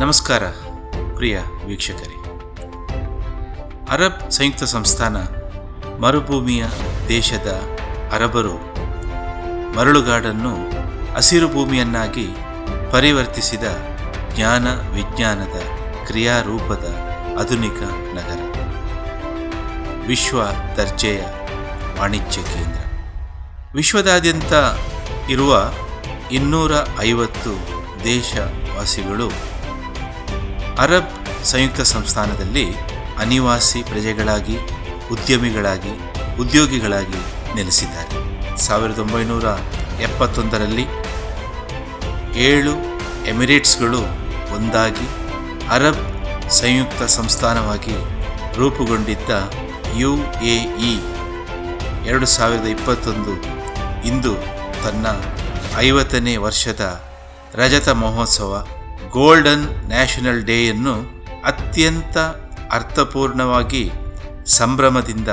ನಮಸ್ಕಾರ ಪ್ರಿಯ ವೀಕ್ಷಕರೇ. ಅರಬ್ ಸಂಯುಕ್ತ ಸಂಸ್ಥಾನ ಮರುಭೂಮಿಯ ದೇಶದ ಅರಬರು ಮರಳುಗಾಡನ್ನು ಹಸಿರು ಭೂಮಿಯನ್ನಾಗಿ ಪರಿವರ್ತಿಸಿದ ಜ್ಞಾನ ವಿಜ್ಞಾನದ ಕ್ರಿಯಾರೂಪದ ಆಧುನಿಕ ನಗರ, ವಿಶ್ವ ದರ್ಜೆಯ ವಾಣಿಜ್ಯ ಕೇಂದ್ರ. ವಿಶ್ವದಾದ್ಯಂತ ಇರುವ 250 ದೇಶವಾಸಿಗಳು ಅರಬ್ ಸಂಯುಕ್ತ ಸಂಸ್ಥಾನದಲ್ಲಿ ಅನಿವಾಸಿ ಪ್ರಜೆಗಳಾಗಿ, ಉದ್ಯಮಿಗಳಾಗಿ, ಉದ್ಯೋಗಿಗಳಾಗಿ ನೆಲೆಸಿದ್ದಾರೆ. 1971ರಲ್ಲಿ 7 ಎಮಿರೇಟ್ಸ್ಗಳು ಒಂದಾಗಿ ಅರಬ್ ಸಂಯುಕ್ತ ಸಂಸ್ಥಾನವಾಗಿ ರೂಪುಗೊಂಡಿದ್ದ UAE 2021 ಇಂದು ತನ್ನ 50ನೇ ವರ್ಷದ ರಜತ ಮಹೋತ್ಸವ ಗೋಲ್ಡನ್ ನ್ಯಾಷನಲ್ ಡೇಯನ್ನು ಅತ್ಯಂತ ಅರ್ಥಪೂರ್ಣವಾಗಿ ಸಂಭ್ರಮದಿಂದ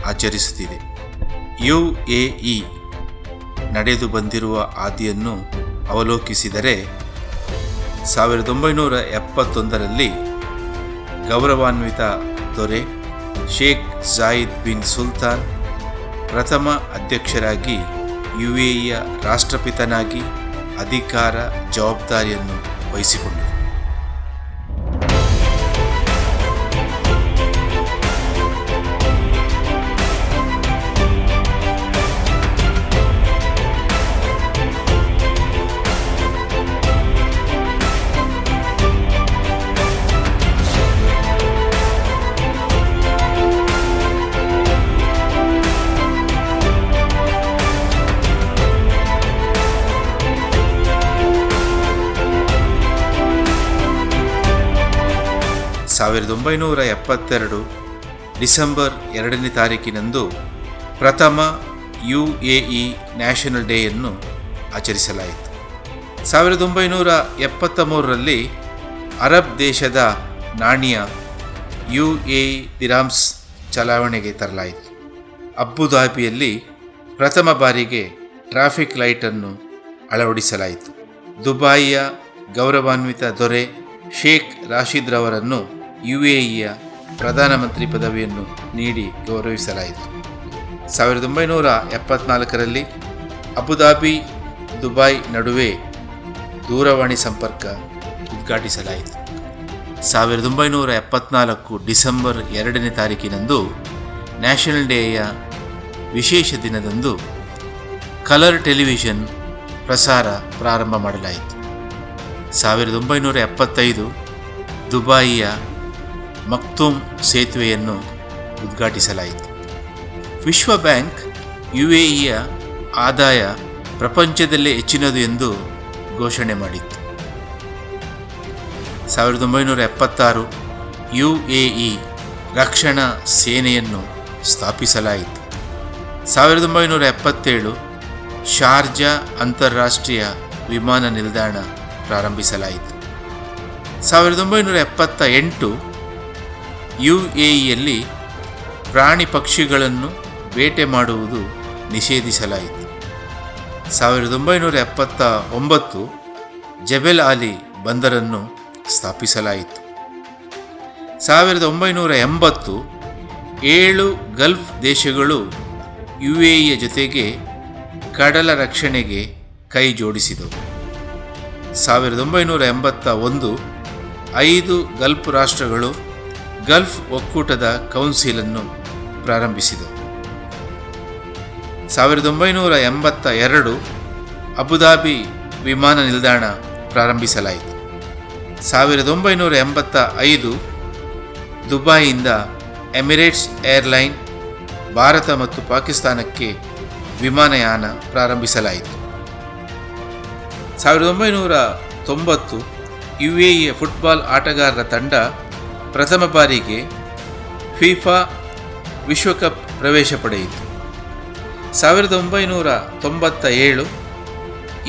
ಆಚರಿಸುತ್ತಿದೆ. UAE ನಡೆದು ಬಂದಿರುವ ಹಾದಿಯನ್ನು ಅವಲೋಕಿಸಿದರೆ 1971ರಲ್ಲಿ ಗೌರವಾನ್ವಿತ ದೊರೆ ಶೇಖ್ ಜಾಯಿದ್ ಬಿನ್ ಸುಲ್ತಾನ್ ಪ್ರಥಮ ಅಧ್ಯಕ್ಷರಾಗಿ UAEಯ ರಾಷ್ಟ್ರಪಿತನಾಗಿ ಅಧಿಕಾರ ಜವಾಬ್ದಾರಿಯನ್ನು ವಹಿಸಿಕೊಂಡರು. ಡಿಸೆಂಬರ್ 2ನೇ ತಾರೀಕಿನಂದು ಪ್ರಥಮ UAE ನ್ಯಾಷನಲ್ ಡೇಯನ್ನು ಆಚರಿಸಲಾಯಿತು. 1973ರಲ್ಲಿ ಅರಬ್ ದೇಶದ ನಾಣ್ಯ UAE ದಿರಾಮ್ಸ್ ಚಲಾವಣೆಗೆ ತರಲಾಯಿತು. ಅಬುಧಾಬಿಯಲ್ಲಿ ಪ್ರಥಮ ಬಾರಿಗೆ ಟ್ರಾಫಿಕ್ ಲೈಟನ್ನು ಅಳವಡಿಸಲಾಯಿತು. ದುಬಾಯಿಯ ಗೌರವಾನ್ವಿತ ದೊರೆ ಶೇಖ್ ರಾಶಿದ್ ರವರನ್ನು UAEಯ ಪ್ರಧಾನಮಂತ್ರಿ ಪದವಿಯನ್ನು ನೀಡಿ ಗೌರವಿಸಲಾಯಿತು. 1974ರಲ್ಲಿ ಅಬುಧಾಬಿ ದುಬೈ ನಡುವೆ ದೂರವಾಣಿ ಸಂಪರ್ಕ ಉದ್ಘಾಟಿಸಲಾಯಿತು. 1974 ಡಿಸೆಂಬರ್ 2ನೇ ತಾರೀಕಿನಂದು ನ್ಯಾಷನಲ್ ಡೇಯ ವಿಶೇಷ ದಿನದಂದು ಕಲರ್ ಟೆಲಿವಿಷನ್ ಪ್ರಸಾರ ಪ್ರಾರಂಭ ಮಾಡಲಾಯಿತು. 1975 ದುಬಾಯಿಯ ಮಕ್ತೂಮ್ ಸೇತುವೆಯನ್ನು ಉದ್ಘಾಟಿಸಲಾಯಿತು. ವಿಶ್ವ ಬ್ಯಾಂಕ್ UAEಯ ಆದಾಯ ಪ್ರಪಂಚದಲ್ಲೇ ಹೆಚ್ಚಿನದು ಎಂದು ಘೋಷಣೆ ಮಾಡಿತ್ತು. 1976 UAE ರಕ್ಷಣಾ ಸೇನೆಯನ್ನು ಸ್ಥಾಪಿಸಲಾಯಿತು. 1977 ಶಾರ್ಜಾ ಅಂತಾರಾಷ್ಟ್ರೀಯ ವಿಮಾನ ನಿಲ್ದಾಣ ಪ್ರಾರಂಭಿಸಲಾಯಿತು. 1978 UAEಯಲ್ಲಿ ಪ್ರಾಣಿ ಪಕ್ಷಿಗಳನ್ನು ಬೇಟೆ ಮಾಡುವುದು ನಿಷೇಧಿಸಲಾಯಿತು. 1979 ಜಬೆಲ್ ಆಲಿ ಬಂದರನ್ನು ಸ್ಥಾಪಿಸಲಾಯಿತು. 1980 7 ಗಲ್ಫ್ ದೇಶಗಳು UAEಯ ಜೊತೆಗೆ ಕಡಲ ರಕ್ಷಣೆಗೆ ಕೈ ಜೋಡಿಸಿದವು. 1981 5 ಗಲ್ಫ್ ರಾಷ್ಟ್ರಗಳು ಗಲ್ಫ್ ಒಕ್ಕೂಟದ ಕೌನ್ಸಿಲನ್ನು ಪ್ರಾರಂಭಿಸಿದವು. 1982 ಅಬುಧಾಬಿ ವಿಮಾನ ನಿಲ್ದಾಣ ಪ್ರಾರಂಭಿಸಲಾಯಿತು. 1985 ದುಬೈಯಿಂದ ಎಮಿರೇಟ್ಸ್ ಏರ್ಲೈನ್ ಭಾರತ ಮತ್ತು ಪಾಕಿಸ್ತಾನಕ್ಕೆ ವಿಮಾನಯಾನ ಪ್ರಾರಂಭಿಸಲಾಯಿತು. 1990 UAEಯ ಫುಟ್ಬಾಲ್ ಆಟಗಾರರ ತಂಡ ಪ್ರಥಮ ಬಾರಿಗೆ ಫಿಫಾ ವಿಶ್ವಕಪ್ ಪ್ರವೇಶ ಪಡೆಯಿತು. 1997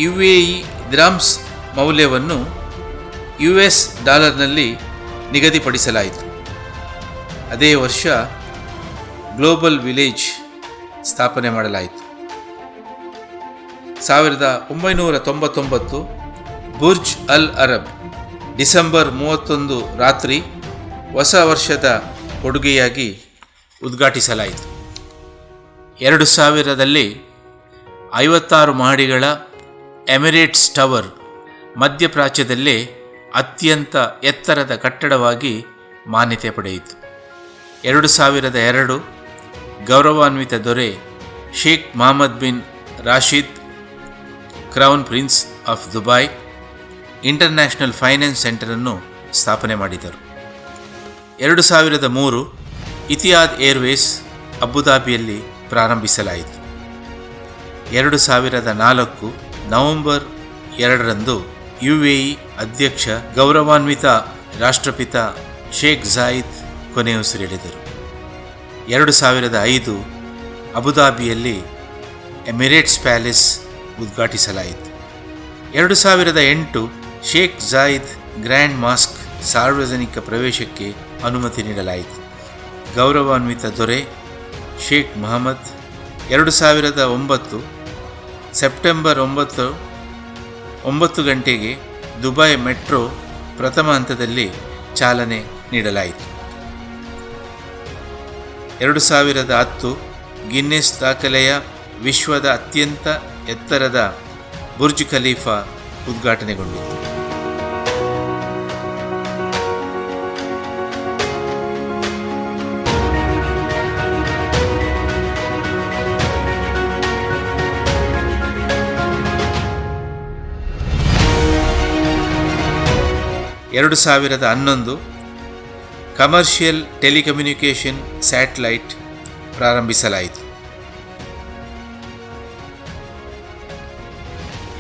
UAE ದಿರಾಮ್ಸ್ ಮೌಲ್ಯವನ್ನು US ಡಾಲರ್ನಲ್ಲಿ ನಿಗದಿಪಡಿಸಲಾಯಿತು. ಅದೇ ವರ್ಷ ಗ್ಲೋಬಲ್ ವಿಲೇಜ್ ಸ್ಥಾಪನೆ ಮಾಡಲಾಯಿತು. 1999 ಬುರ್ಜ್ ಅಲ್ ಅರಬ್ ಡಿಸೆಂಬರ್ 31 ರಾತ್ರಿ ಹೊಸ ವರ್ಷದ ಕೊಡುಗೆಯಾಗಿ ಉದ್ಘಾಟಿಸಲಾಯಿತು. 2000ರಲ್ಲಿ 56 ಮಹಡಿಗಳ ಎಮಿರೇಟ್ಸ್ ಟವರ್ ಮಧ್ಯಪ್ರಾಚ್ಯದಲ್ಲೇ ಅತ್ಯಂತ ಎತ್ತರದ ಕಟ್ಟಡವಾಗಿ ಮಾನ್ಯತೆ ಪಡೆಯಿತು. 2002 ಗೌರವಾನ್ವಿತ ದೊರೆ Sheikh Mohammed bin Rashid crown prince of Dubai international finance ಸೆಂಟರನ್ನು ಸ್ಥಾಪನೆ ಮಾಡಿದರು. 2003 ಇತಿಹಾದ್ ಏರ್ವೇಸ್ ಅಬುಧಾಬಿಯಲ್ಲಿ ಪ್ರಾರಂಭಿಸಲಾಯಿತು. 2004 ನವೆಂಬರ್ 2ರಂದು UAE ಅಧ್ಯಕ್ಷ ಗೌರವಾನ್ವಿತ ರಾಷ್ಟ್ರಪಿತ ಶೇಖ್ ಝಾಯಿದ್ ಕೊನೆಯುಸಿರೆಳೆದರು. 2005 ಅಬುಧಾಬಿಯಲ್ಲಿ ಎಮಿರೇಟ್ಸ್ ಪ್ಯಾಲೇಸ್ ಉದ್ಘಾಟಿಸಲಾಯಿತು. 2008 ಶೇಖ್ ಝಾಯಿದ್ ಗ್ರ್ಯಾಂಡ್ ಮಾಸ್ಕ್ ಸಾರ್ವಜನಿಕ ಪ್ರವೇಶಕ್ಕೆ ಅನುಮತಿ ನೀಡಲಾಯಿತು. ಗೌರವಾನ್ವಿತ ದೊರೆ ಶೇಖ್ ಮೊಹಮ್ಮದ್ 2009 ಸೆಪ್ಟೆಂಬರ್ 9 ಗಂಟೆಗೆ ದುಬೈ ಮೆಟ್ರೋ ಪ್ರಥಮ ಹಂತದಲ್ಲಿ ಚಾಲನೆ ನೀಡಲಾಯಿತು. 2010 ಗಿನ್ನೆಸ್ ದಾಖಲೆಯ ವಿಶ್ವದ ಅತ್ಯಂತ ಎತ್ತರದ ಬುರ್ಜ್ ಖಲೀಫಾ ಉದ್ಘಾಟನೆಗೊಂಡಿತು. ಎರಡು 2011 ಕಮರ್ಷಿಯಲ್ ಟೆಲಿಕಮ್ಯುನಿಕೇಷನ್ ಸ್ಯಾಟಲೈಟ್ ಪ್ರಾರಂಭಿಸಲಾಯಿತು.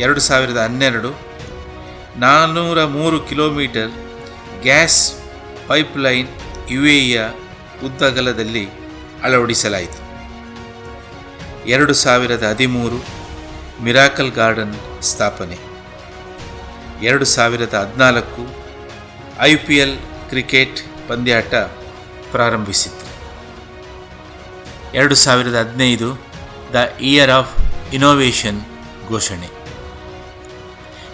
2012 403 ಕಿಲೋಮೀಟರ್ ಗ್ಯಾಸ್ ಪೈಪ್ಲೈನ್ UAEಯ ಉದ್ದಗಲದಲ್ಲಿ ಅಳವಡಿಸಲಾಯಿತು. 2013 ಮಿರಾಕಲ್ ಗಾರ್ಡನ್ ಸ್ಥಾಪನೆ. 2014 IPL ಕ್ರಿಕೆಟ್ ಪಂದ್ಯಾಟ ಪ್ರಾರಂಭಿಸಿತು. 2015 ದ ಇಯರ್ ಆಫ್ ಇನೋವೇಷನ್ ಘೋಷಣೆ.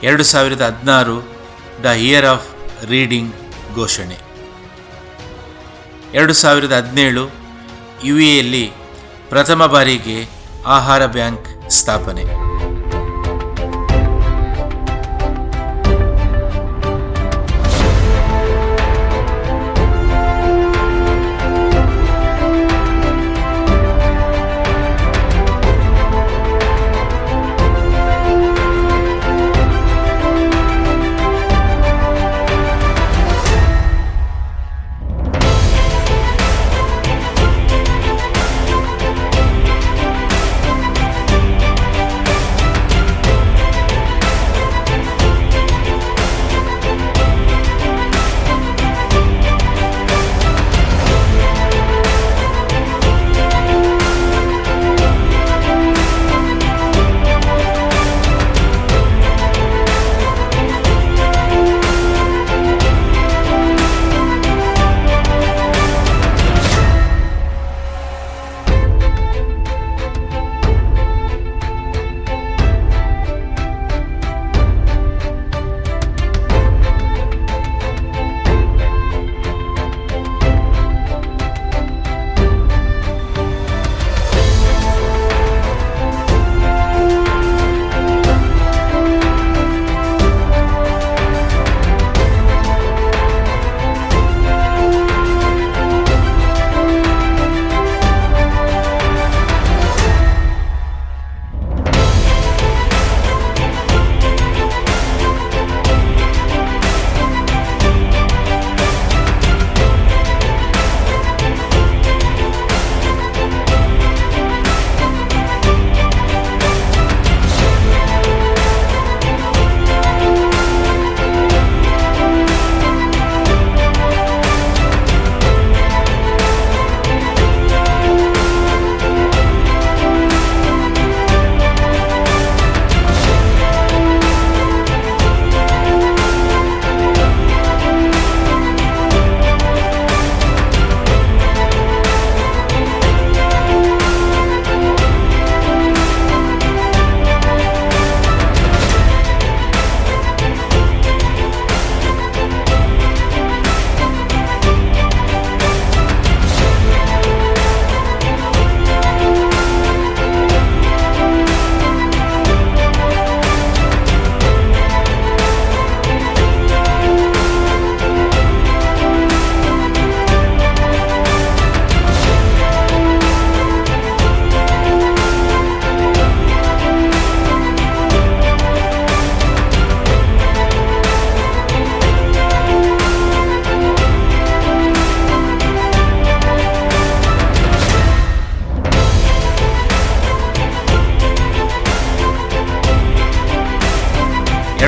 2016 ದ ಇಯರ್ ಆಫ್ ರೀಡಿಂಗ್ ಘೋಷಣೆ. 2017 UAEಯಲ್ಲಿ ಪ್ರಥಮ ಬಾರಿಗೆ ಆಹಾರ ಬ್ಯಾಂಕ್ ಸ್ಥಾಪನೆ.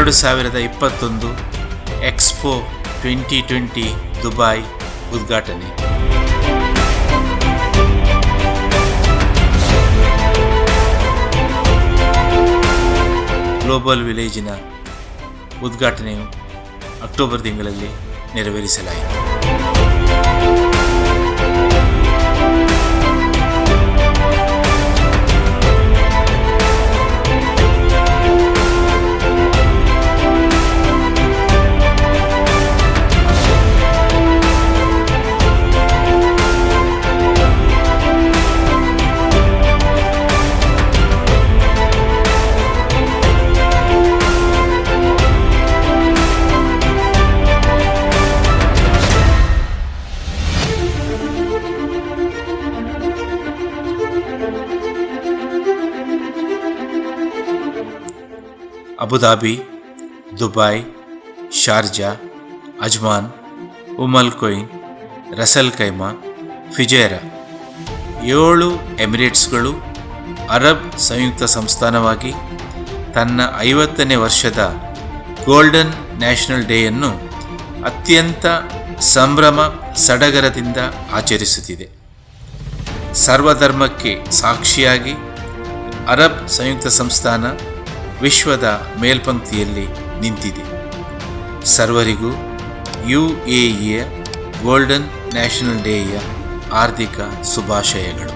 2021 ಎಕ್ಸ್ಪೋ 2020 ದುಬೈ ಉದ್ಘಾಟನೆ. ಗ್ಲೋಬಲ್ ವಿಲೇಜಿನ ಉದ್ಘಾಟನೆಯು ಅಕ್ಟೋಬರ್ ತಿಂಗಳಲ್ಲಿ ನೆರವೇರಿಸಲಾಯಿತು. Abu Dhabi, Dubai, Sharjah, Ajman, Umm al Quwain, Ras al Khaimah, Fujairah 7 ಎಮಿರೇಟ್ಸ್ಗಳು ಅರಬ್ ಸಂಯುಕ್ತ ಸಂಸ್ಥಾನವಾಗಿ ತನ್ನ 50ನೇ ವರ್ಷದ ಗೋಲ್ಡನ್ ನ್ಯಾಷನಲ್ ಡೇಯನ್ನು ಅತ್ಯಂತ ಸಂಭ್ರಮ ಸಡಗರದಿಂದ ಆಚರಿಸುತ್ತಿದೆ. ಸರ್ವಧರ್ಮಕ್ಕೆ ಸಾಕ್ಷಿಯಾಗಿ ಅರಬ್ ಸಂಯುಕ್ತ ಸಂಸ್ಥಾನ ವಿಶ್ವದ ಮೇಲ್ಪಂಕ್ತಿಯಲ್ಲಿ ನಿಂತಿದೆ. ಸರ್ವರಿಗೂ UAEಯ ಗೋಲ್ಡನ್ ನ್ಯಾಷನಲ್ ಡೇಯ ಹಾರ್ದಿಕ ಶುಭಾಶಯಗಳು.